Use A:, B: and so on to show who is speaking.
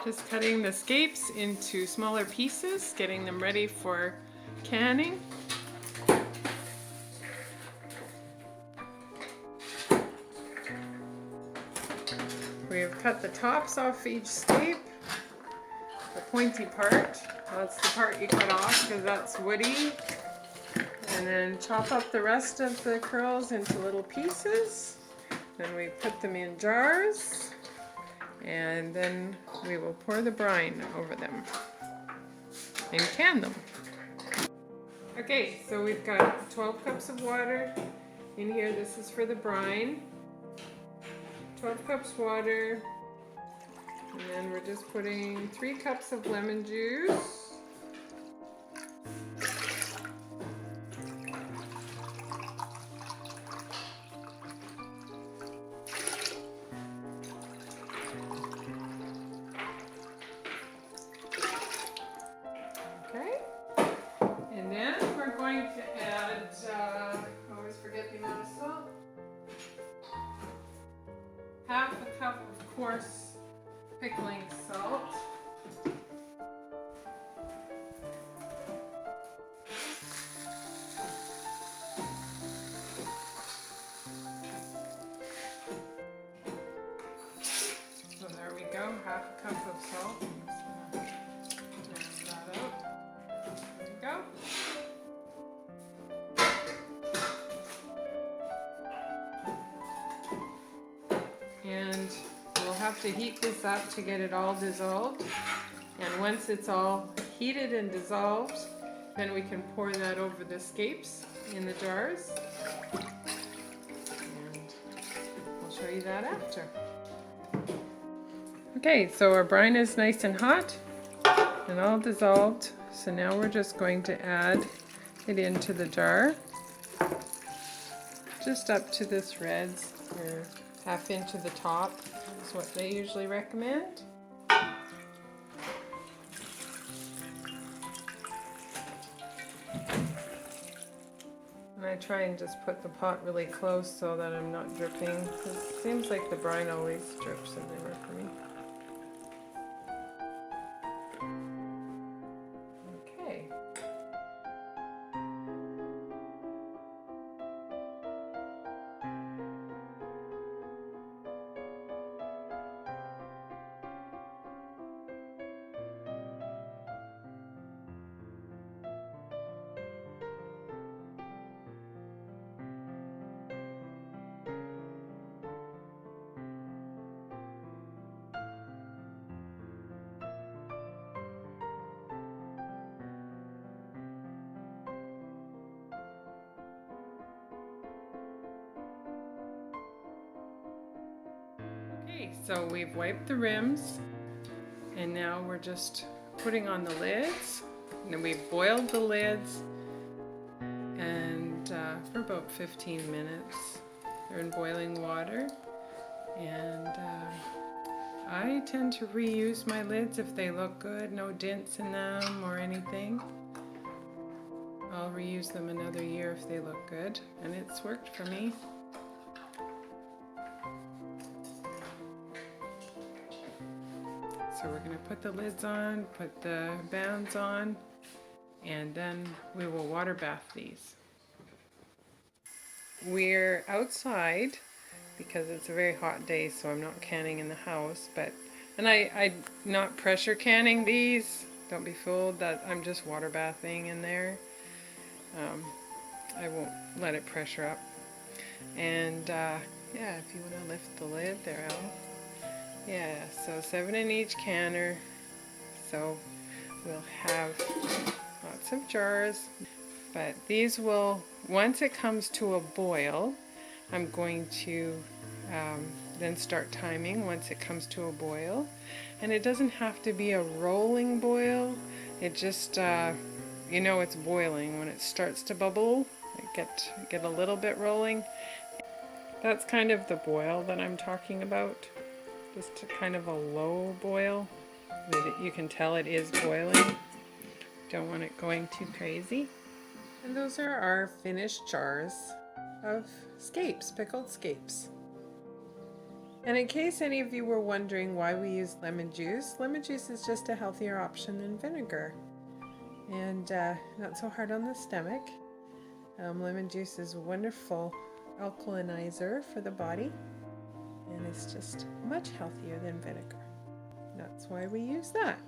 A: Just cutting the scapes into smaller pieces, getting them ready for canning. We've cut the tops off each scape. The pointy part, that's the part you cut off because that's woody. And then chop up the rest of the curls into little pieces. Then we put them in jars. And then we will pour the brine over them and can them. Okay, so we've got 12 cups of water in here. This is for the brine. 12 cups water. And then we're just putting 3 cups of lemon juice. Okay. And then we're going to add, I always forget the amount of salt. Half a cup of coarse pickling salt. So there we go, half a cup of salt. I'm just gonna mix that out. There we go. And we'll have to heat this up to get it all dissolved. And once it's all heated and dissolved, then we can pour that over the scapes in the jars. And I'll show you that after. Okay, so our brine is nice and hot and all dissolved. So now we're just going to add it into the jar. Just up to the threads, or half inch to the top is what they usually recommend. And I try and just put the pot really close so that I'm not dripping, because it seems like the brine always drips everywhere for me. Okay. Okay, so we've wiped the rims and now we're just putting on the lids. And then we've boiled the lids and for about 15 minutes. They're in boiling water, and I tend to reuse my lids if they look good, no dents in them or anything. I'll reuse them another year if they look good, and it's worked for me. So we're going to put the lids on, put the bands on, and then we will water bath these. We're outside because it's a very hot day, so I'm not canning in the house, and I'm not pressure canning these. Don't be fooled that I'm just water bathing in there. I won't let it pressure up. And yeah, if you want to lift the lid there, Al. Yeah, so 7 in each canner. So we'll have lots of jars. But these will, once it comes to a boil, I'm going to then start timing once it comes to a boil. And it doesn't have to be a rolling boil. It just, you know it's boiling when it starts to bubble. Get a little bit rolling. That's kind of the boil that I'm talking about. Just kind of a low boil. You can tell it is boiling. Don't want it going too crazy. And those are our finished jars of scapes, pickled scapes. And in case any of you were wondering why we use lemon juice is just a healthier option than vinegar, and not so hard on the stomach. Lemon juice is a wonderful alkalinizer for the body, and it's just much healthier than vinegar. That's why we use that.